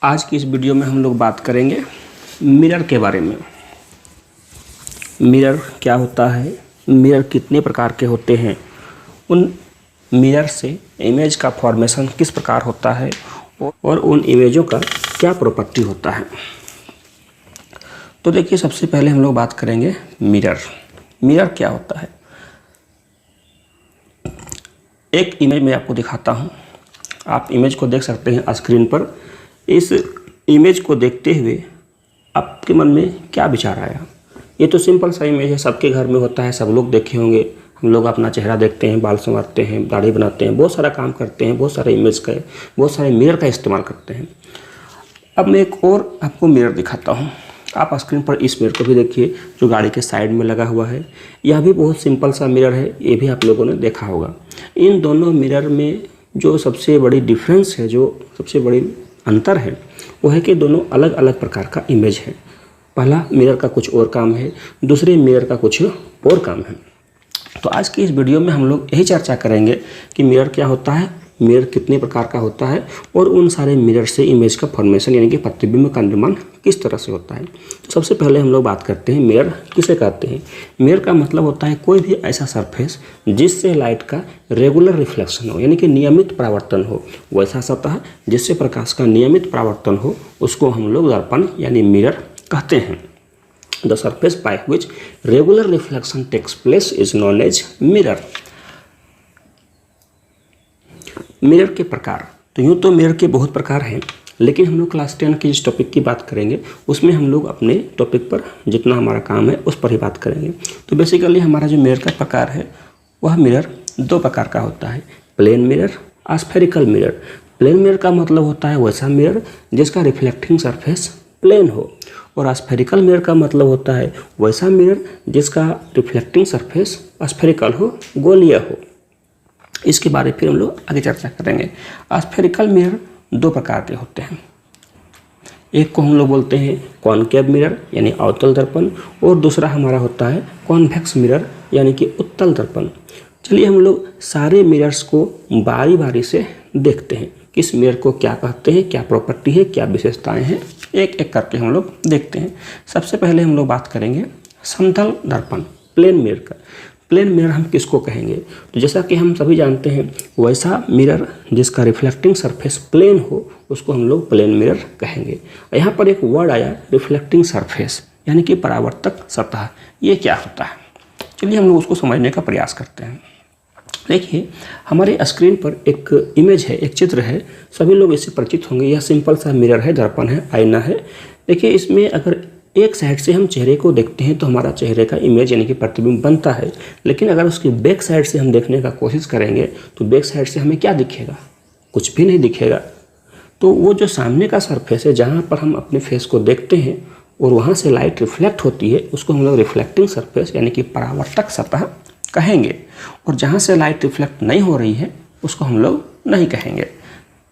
आज की इस वीडियो में हम लोग बात करेंगे मिरर के बारे में। मिरर क्या होता है, मिरर कितने प्रकार के होते हैं, उन मिरर से इमेज का फॉर्मेशन किस प्रकार होता है और उन इमेजों का क्या प्रॉपर्टी होता है। तो देखिए, सबसे पहले हम लोग बात करेंगे मिरर। मिरर क्या होता है। एक इमेज मैं आपको दिखाता हूँ, आप इमेज को देख सकते हैं स्क्रीन पर। इस इमेज को देखते हुए आपके मन में क्या विचार आया। ये तो सिंपल सा इमेज है, सबके घर में होता है, सब लोग देखे होंगे। हम लोग अपना चेहरा देखते हैं, बाल संवारते हैं, दाढ़ी बनाते हैं, बहुत सारा काम करते हैं, बहुत सारे इमेज का, बहुत सारे मिरर का इस्तेमाल करते हैं। अब मैं एक और आपको मिरर दिखाता हूँ। आप स्क्रीन पर इस मिरर को भी देखिए, जो गाड़ी के साइड में लगा हुआ है। यह भी बहुत सिंपल सा मिरर है, ये भी आप लोगों ने देखा होगा। इन दोनों मिरर में जो सबसे बड़ी डिफरेंस है, जो सबसे बड़ी अंतर है, वो है कि दोनों अलग अलग प्रकार का इमेज है। पहला मिरर का कुछ और काम है, दूसरे मिरर का कुछ और काम है। तो आज की इस वीडियो में हम लोग यही चर्चा करेंगे कि मिरर क्या होता है, मिरर कितने प्रकार का होता है और उन सारे मिरर से इमेज का फॉर्मेशन यानी कि प्रतिबिंब का निर्माण किस तरह से होता है। तो सबसे पहले हम लोग बात करते हैं मिरर किसे कहते हैं। मिरर का मतलब होता है कोई भी ऐसा सरफेस जिससे लाइट का रेगुलर रिफ्लेक्शन हो, यानी कि नियमित परावर्तन हो। वैसा सतह जिससे प्रकाश का नियमित परावर्तन हो, उसको हम लोग दर्पण यानी मिरर कहते हैं। The surface by which regular reflection takes place is known as mirror. Mirror के प्रकार, तो यूँ तो मिरर के बहुत प्रकार हैं, लेकिन हम लोग क्लास 10 के जिस टॉपिक की बात करेंगे उसमें हम लोग अपने टॉपिक पर जितना हमारा काम है उस पर ही बात करेंगे। तो बेसिकली हमारा जो मिरर का प्रकार है वह मिरर दो प्रकार का होता है, plane mirror, spherical mirror. Plane mirror का मतलब होता है वैसा मिरर जिसका रिफ्लेक्टिंग सरफेस प्लेन हो, और स्फेरिकल मिरर का मतलब होता है वैसा मिरर जिसका रिफ्लेक्टिंग सरफेस स्फेरिकल हो, गोलीय हो। इसके बारे में फिर हम लोग आगे चर्चा करेंगे। स्फेरिकल मिरर दो प्रकार के होते हैं। एक को हम लोग बोलते हैं कॉनकेव मिरर यानी अवतल दर्पण, और दूसरा हमारा होता है कॉन्वेक्स मिरर यानी कि उत्तल दर्पण। चलिए हम लोग सारे मिरर्स को बारी बारी से देखते हैं, किस मिरर को क्या कहते हैं, क्या प्रॉपर्टी है, क्या विशेषताएं हैं, एक एक करके हम लोग देखते हैं। सबसे पहले हम लोग बात करेंगे समतल दर्पण प्लेन मिरर का। प्लेन मिरर हम किसको कहेंगे, तो जैसा कि हम सभी जानते हैं वैसा मिरर जिसका रिफ्लेक्टिंग सरफेस प्लेन हो उसको हम लोग प्लेन मिरर कहेंगे। यहाँ पर एक वर्ड आया रिफ्लेक्टिंग सरफेस यानी कि परावर्तक सतह। ये क्या होता है, चलिए हम लोग उसको समझने का प्रयास करते हैं। देखिए, हमारे स्क्रीन पर एक इमेज है, एक चित्र है, सभी लोग इससे परिचित होंगे। यह सिंपल सा मिरर है, दर्पण है, आईना है। देखिए, इसमें अगर एक साइड से हम चेहरे को देखते हैं तो हमारा चेहरे का इमेज यानी कि प्रतिबिंब बनता है, लेकिन अगर उसकी बैक साइड से हम देखने का कोशिश करेंगे तो बैक साइड से हमें क्या दिखेगा, कुछ भी नहीं दिखेगा। तो वो जो सामने का सरफेस है जहाँ पर हम अपने फेस को देखते हैं और वहाँ से लाइट रिफ्लेक्ट होती है, उसको हम लोग रिफ्लेक्टिंग सरफेस यानी कि परावर्तक सतह कहेंगे। और जहाँ से लाइट रिफ्लेक्ट नहीं हो रही है उसको हम लोग नहीं कहेंगे।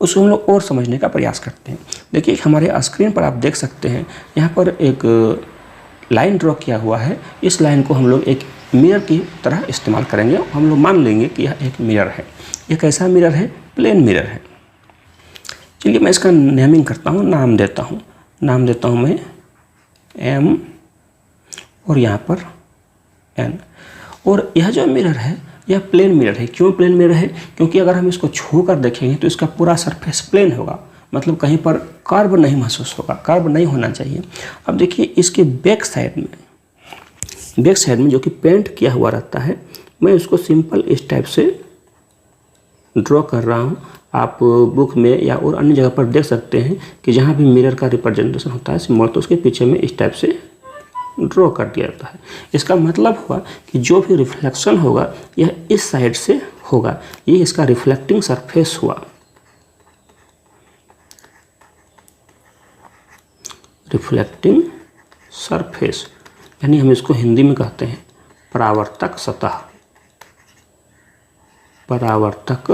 उसको हम लोग और समझने का प्रयास करते हैं। देखिए, हमारे स्क्रीन पर आप देख सकते हैं यहाँ पर एक लाइन ड्रॉ किया हुआ है। इस लाइन को हम लोग एक मिरर की तरह इस्तेमाल करेंगे। हम लोग मान लेंगे कि यह एक मिरर है। यह कैसा मिरर है, प्लेन मिरर है। चलिए मैं इसका नेमिंग करता हूँ, नाम देता हूँ मैं M और यहाँ पर N। और यह जो मिरर है यह प्लेन मिरर है। क्यों प्लेन मिरर है, क्योंकि अगर हम इसको छू कर देखेंगे तो इसका पूरा सरफेस प्लेन होगा, मतलब कहीं पर कर्व नहीं महसूस होगा, कर्व नहीं होना चाहिए। अब देखिए, इसके बैक साइड में जो कि पेंट किया हुआ रहता है, मैं इसको सिंपल इस टाइप से ड्रॉ कर रहा हूँ। आप बुक में या और अन्य जगह पर देख सकते हैं कि जहाँ भी मिरर का रिप्रेजेंटेशन होता है सिंबल, तो उसके पीछे में इस टाइप से ड्रॉ कर दिया जाता है। इसका मतलब हुआ कि जो भी रिफ्लेक्शन होगा यह इस साइड से होगा, ये इसका रिफ्लेक्टिंग सरफेस हुआ। रिफ्लेक्टिंग सरफेस यानी हम इसको हिंदी में कहते हैं परावर्तक सतह। परावर्तक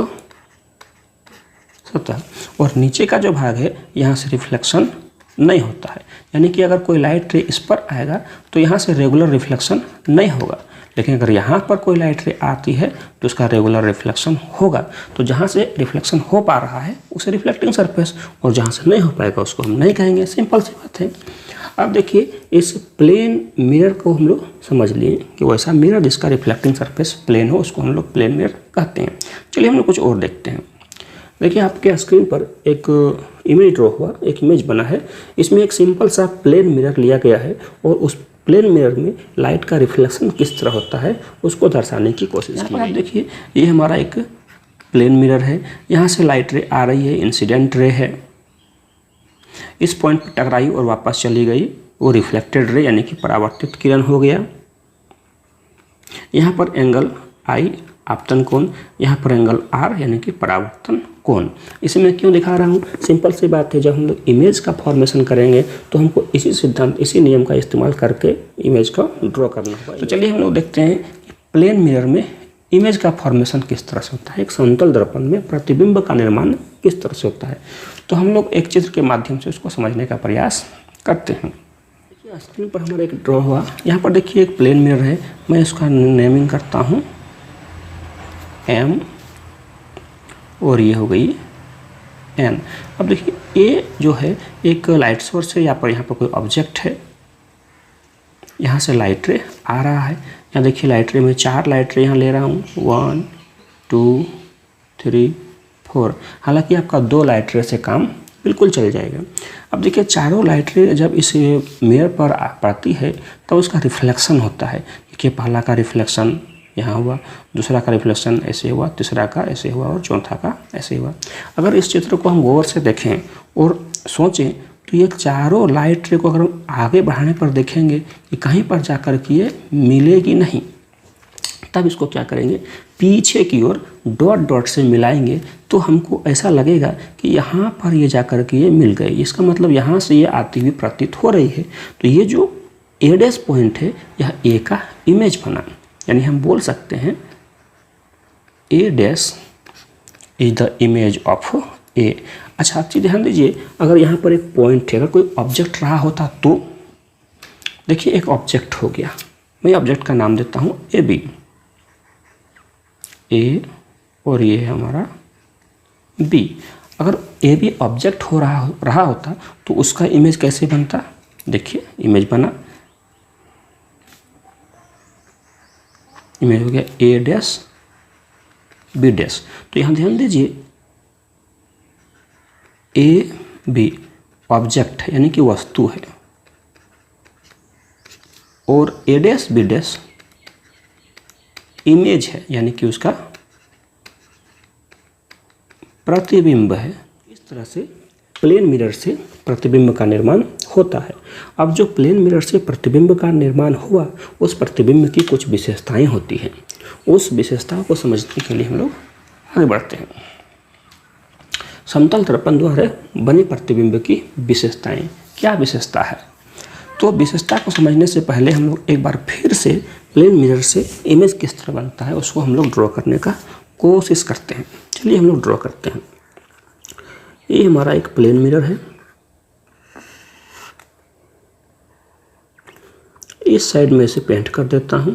सतह। और नीचे का जो भाग है यहाँ से रिफ्लेक्शन नहीं होता है, यानी कि अगर कोई लाइट रे इस पर आएगा तो यहाँ से रेगुलर रिफ्लेक्शन नहीं होगा। लेकिन अगर यहाँ पर कोई लाइट रे आती है तो उसका रेगुलर रिफ्लेक्शन होगा। तो जहाँ से रिफ्लेक्शन हो पा रहा है उसे रिफ्लेक्टिंग सरफेस, और जहाँ से नहीं हो पाएगा उसको हम नहीं कहेंगे। सिंपल सी बात है। अब देखिए इस प्लेन मिरर को हम लोग समझ लिए कि वैसा मिरर जिसका रिफ्लेक्टिंग सरफेस प्लेन हो उसको हम लोग प्लेन मिरर कहते हैं। चलिए हम लोग कुछ और देखते हैं। देखिए आपके स्क्रीन पर एक इमेज ड्रॉ हुआ, एक इमेज बना है। इसमें एक सिंपल सा प्लेन मिरर लिया गया है और उस प्लेन मिरर में लाइट का रिफ्लेक्शन किस तरह होता है उसको दर्शाने की कोशिश की। आप देखिए ये हमारा एक प्लेन मिरर है, यहाँ से लाइट रे आ रही है, इंसिडेंट रे है, इस पॉइंट पर टकराई और वापस चली गई, वो रिफ्लेक्टेड रे यानी कि परावर्तित किरण हो गया। यहाँ पर एंगल आई आपतन कोण, यहाँ पर एंगल आर यानी कि परावर्तन कोण। इसे मैं क्यों दिखा रहा हूँ? सिंपल सी बात है, जब हम लोग इमेज का फॉर्मेशन करेंगे तो हमको इसी सिद्धांत, इसी नियम का इस्तेमाल करके इमेज का ड्रॉ करना होगा। तो चलिए हम लोग देखते हैं कि प्लेन मिरर में इमेज का फॉर्मेशन किस तरह से होता है, एक समतल दर्पण में प्रतिबिंब का निर्माण किस तरह से होता है। तो हम लोग एक चित्र के माध्यम से उसको समझने का प्रयास करते हैं। देखिए स्क्रीन पर हमारा एक ड्रॉ हुआ, यहाँ पर देखिए एक प्लेन मिरर है, मैं इसका नेमिंग करता हूँ M और ये हो गई N। अब देखिए A जो है एक लाइट सोर्स है, यहाँ पर कोई ऑब्जेक्ट है, यहाँ से लाइट रे आ रहा है। यहाँ देखिए लाइट रे में 4 लाइट रे यहाँ ले रहा हूँ, 1 2 3 4। हालांकि आपका 2 लाइट रे से काम बिल्कुल चल जाएगा। अब देखिए चारों लाइट रे जब इस मिरर पर पड़ती है तब उसका रिफ्लेक्शन होता है। देखिए पहला का रिफ्लेक्शन यहाँ हुआ, दूसरा का रिफ्लेक्शन ऐसे हुआ, तीसरा का ऐसे हुआ और चौथा का ऐसे हुआ। अगर इस चित्र को हम गौर से देखें और सोचें तो ये चारों लाइट रे को अगर हम आगे बढ़ाने पर देखेंगे कि कहीं पर जाकर के ये मिलेगी नहीं, तब इसको क्या करेंगे, पीछे की ओर डॉट डॉट से मिलाएंगे तो हमको ऐसा लगेगा कि यहाँ पर ये जाकर के ये मिल गई। इसका मतलब यहाँ से ये आती हुई प्रतीत हो रही है। तो ये जो ए डैश पॉइंट है यह ए का इमेज बना, यानी हम बोल सकते हैं A dash is the image of A. अच्छा आप चीज़ ध्यान दीजिए, अगर यहाँ पर एक पॉइंट है, अगर कोई ऑब्जेक्ट रहा होता तो देखिए एक ऑब्जेक्ट हो गया, मैं ऑब्जेक्ट का नाम देता हूँ ए बी, ए और ये है हमारा बी। अगर ए बी ऑब्जेक्ट हो रहा होता तो उसका इमेज कैसे बनता? देखिए इमेज बना, इमेज हो गया ए डैश बी डैश। तो यहाँ ध्यान दीजिए ए बी ऑब्जेक्ट है यानी कि वस्तु है, और ए डैश बी डैश इमेज है यानी कि उसका प्रतिबिंब है। इस तरह से प्लेन मिरर से प्रतिबिंब का निर्माण होता है। अब जो प्लेन मिरर से प्रतिबिंब का निर्माण हुआ उस प्रतिबिंब की कुछ विशेषताएं होती हैं, उस विशेषताओं को समझने के लिए हम लोग आगे बढ़ते हैं। समतल दर्पण द्वारा बने प्रतिबिंब की विशेषताएं, क्या विशेषता है? तो विशेषता को समझने से पहले हम लोग एक बार फिर से प्लेन मिरर से इमेज किस तरह बनता है उसको हम लोग ड्रॉ करने का कोशिश करते हैं। चलिए हम लोग ड्रॉ करते हैं। ये हमारा एक प्लेन मिरर है, इस साइड में इसे पेंट कर देता हूं।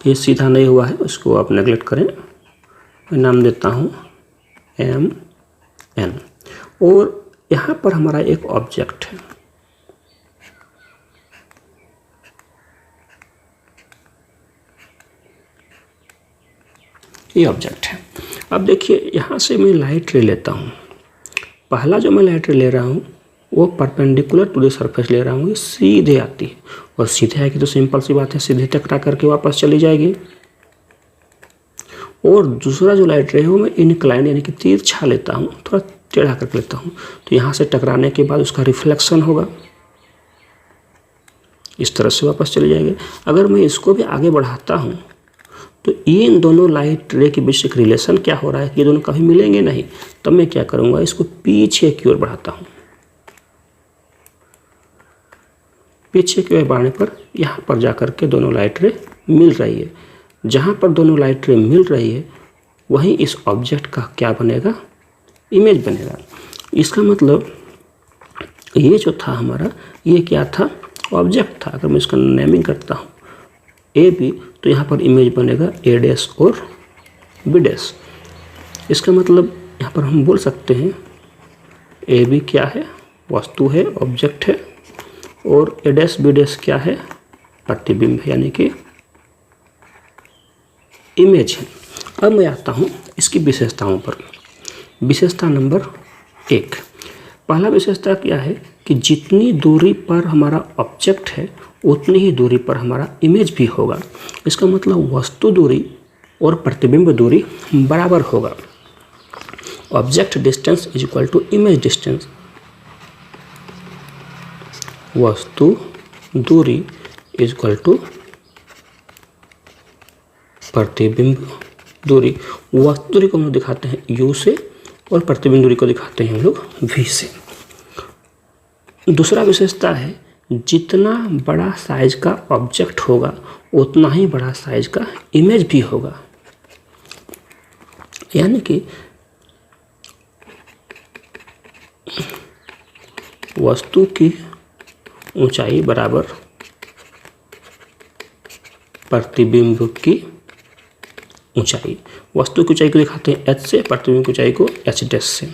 ये सीधा नहीं हुआ है, उसको आप नेगलेक्ट करें। मैं नाम देता हूं एम एन, और यहाँ पर हमारा एक ऑब्जेक्ट है, ये ऑब्जेक्ट है। अब देखिए यहाँ से मैं लाइट रे लेता हूँ, पहला जो मैं लाइट रे ले रहा हूँ वो परपेंडिकुलर टू द सरफेस ले रहा हूँ, ये सीधे आती है, और सीधे आएगी तो सिंपल सी बात है सीधे टकरा करके वापस चली जाएगी। और दूसरा जो लाइट रे है वो मैं इनक्लाइन यानी कि तिरछा लेता हूँ, थोड़ा टेढ़ा करके लेता हूँ, तो यहाँ से टकराने के बाद उसका रिफ्लेक्शन होगा, इस तरह से वापस चली जाएगी। अगर मैं इसको भी आगे बढ़ाता हूँ तो इन दोनों लाइट रे के बीच एक रिलेशन क्या हो रहा है कि ये दोनों कभी मिलेंगे नहीं। तब मैं क्या करूँगा, इसको पीछे की ओर बढ़ाता हूँ, पीछे की ओर बढ़ाने पर यहाँ पर जाकर के दोनों लाइट रे मिल रही है। जहाँ पर दोनों लाइट रे मिल रही है वहीं इस ऑब्जेक्ट का क्या बनेगा, इमेज बनेगा। इसका मतलब ये जो था हमारा, ये क्या था, ऑब्जेक्ट था। अगर मैं इसका नेमिंग करता हूँ ए बी, तो यहाँ पर इमेज बनेगा ए डैश और बी डैश। इसका मतलब यहाँ पर हम बोल सकते हैं ए बी क्या है, वस्तु है, ऑब्जेक्ट है, और ए डैश बी डैश क्या है, प्रतिबिंब है, यानी कि इमेज है। अब मैं आता हूँ इसकी विशेषताओं पर। विशेषता नंबर 1, पहला विशेषता क्या है कि जितनी दूरी पर हमारा ऑब्जेक्ट है उतनी ही दूरी पर हमारा इमेज भी होगा। इसका मतलब वस्तु दूरी और प्रतिबिंब दूरी बराबर होगा। Object distance is equal to image distance. वस्तु दूरी इज इक्वल टू प्रतिबिंब दूरी। वस्तु दूरी को हम लोग दिखाते हैं U से और प्रतिबिंब दूरी को दिखाते हैं हम लोग V से। दूसरा विशेषता है जितना बड़ा साइज का ऑब्जेक्ट होगा उतना ही बड़ा साइज का इमेज भी होगा। यानी कि वस्तु की ऊंचाई बराबर प्रतिबिंब की ऊंचाई। वस्तु की ऊंचाई को दिखाते हैं h से, प्रतिबिंब की ऊंचाई को h डैश से।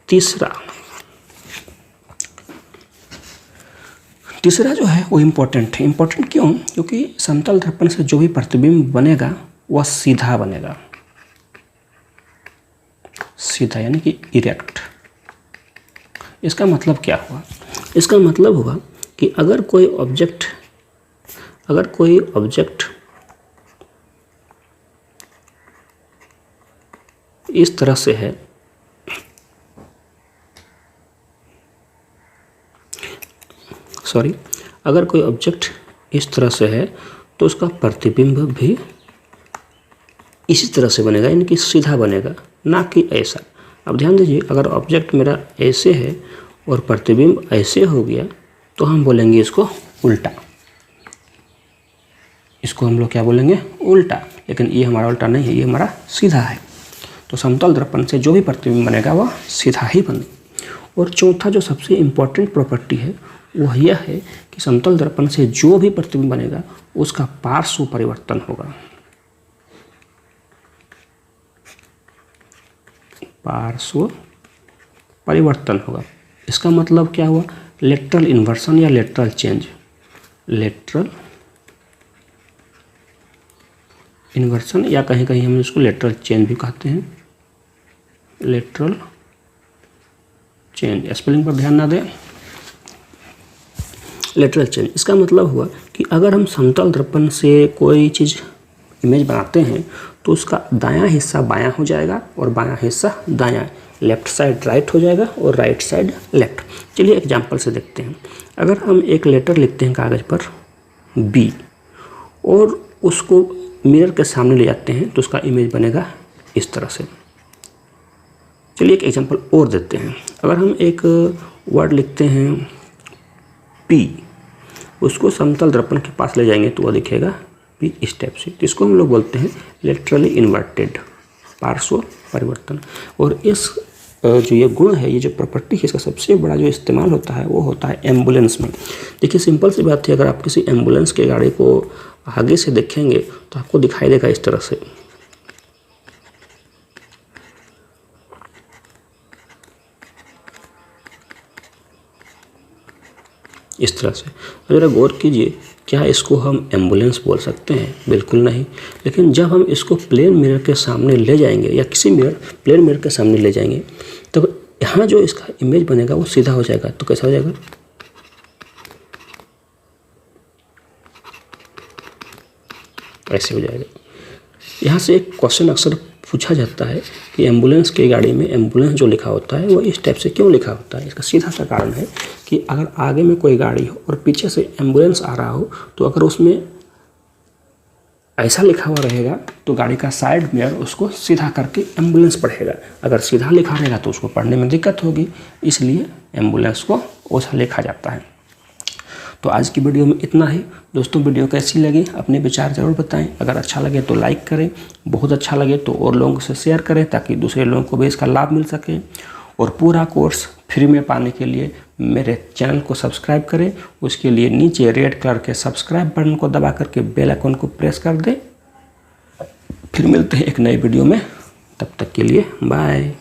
तीसरा जो है वो इम्पोर्टेंट है। इम्पोर्टेंट क्यों? क्योंकि समतल दर्पण से जो भी प्रतिबिंब बनेगा वह सीधा बनेगा। सीधा यानी कि इरेक्ट। इसका मतलब क्या हुआ? इसका मतलब हुआ कि अगर कोई ऑब्जेक्ट इस तरह से है, अगर कोई ऑब्जेक्ट इस तरह से है तो उसका प्रतिबिंब भी इसी तरह से बनेगा, यानी कि सीधा बनेगा, ना कि ऐसा। अब ध्यान दीजिए, अगर ऑब्जेक्ट मेरा ऐसे है और प्रतिबिंब ऐसे हो गया तो हम बोलेंगे इसको उल्टा। इसको हम लोग क्या बोलेंगे? उल्टा। लेकिन ये हमारा उल्टा नहीं है, ये हमारा सीधा है। तो समतल दर्पण से जो भी प्रतिबिंब बनेगा वह सीधा ही बने। और चौथा जो सबसे इम्पोर्टेंट प्रॉपर्टी है वह यह है कि समतल दर्पण से जो भी प्रतिबिंब बनेगा उसका पार्श्व परिवर्तन होगा। पार्श्व परिवर्तन होगा। इसका मतलब क्या हुआ? लेटरल इन्वर्सन या लेटरल चेंज। लेटरल इन्वर्सन या कहीं कहीं हम इसको लेटरल चेंज भी कहते हैं। लेटरल चेंज, स्पेलिंग पर ध्यान ना दें। लेटरल चेंज, इसका मतलब हुआ कि अगर हम समतल दर्पण से कोई चीज़ इमेज बनाते हैं तो उसका दायां हिस्सा बायां हो जाएगा और बायां हिस्सा दायां, लेफ्ट साइड राइट हो जाएगा और राइट साइड लेफ्ट। चलिए एग्जांपल से देखते हैं। अगर हम एक लेटर लिखते हैं कागज़ पर B और उसको मिरर के सामने ले जाते हैं तो उसका इमेज बनेगा इस तरह से। चलिए एक एग्जांपल और देते हैं। अगर हम एक वर्ड लिखते हैं P, उसको समतल दर्पण के पास ले जाएंगे तो वह दिखेगा P इस टाइप से। तो इसको हम लोग बोलते हैं लेटरली इन्वर्टेड, पार्श्व परिवर्तन। और इस जो ये गुण है, ये जो प्रॉपर्टी है, इसका सबसे बड़ा जो इस्तेमाल होता है वो होता है एम्बुलेंस में। देखिए सिंपल सी बात है, अगर आप किसी एम्बुलेंस के गाड़ी को आगे से देखेंगे तो आपको दिखाई देगा इस तरह से। इस तरह से ज़रा गौर कीजिए, क्या इसको हम एम्बुलेंस बोल सकते हैं? बिल्कुल नहीं। लेकिन जब हम इसको प्लेन मिरर के सामने ले जाएंगे या किसी प्लेन मिरर के सामने ले जाएंगे तब यहाँ जो इसका इमेज बनेगा वो सीधा हो जाएगा। तो कैसा हो जाएगा? ऐसे हो जाएगा। यहाँ से एक क्वेश्चन अक्सर पूछा जाता है कि एम्बुलेंस की गाड़ी में एम्बुलेंस जो लिखा होता है वो इस टाइप से क्यों लिखा होता है? इसका सीधा सा कारण है कि अगर आगे में कोई गाड़ी हो और पीछे से एम्बुलेंस आ रहा हो तो अगर उसमें ऐसा लिखा हुआ रहेगा तो गाड़ी का साइड मिरर उसको सीधा करके एम्बुलेंस पढ़ेगा। अगर सीधा लिखा रहेगा तो उसको पढ़ने में दिक्कत होगी, इसलिए एम्बुलेंस को वैसा लिखा जाता है। तो आज की वीडियो में इतना ही। दोस्तों वीडियो कैसी लगी अपने विचार ज़रूर बताएं। अगर अच्छा लगे तो लाइक करें, बहुत अच्छा लगे तो और लोगों से शेयर करें ताकि दूसरे लोगों को भी इसका लाभ मिल सके। और पूरा कोर्स फ्री में पाने के लिए मेरे चैनल को सब्सक्राइब करें। उसके लिए नीचे रेड कलर के सब्सक्राइब बटन को दबा करके बेल आइकन को प्रेस कर दें। फिर मिलते हैं एक नई वीडियो में, तब तक के लिए बाय।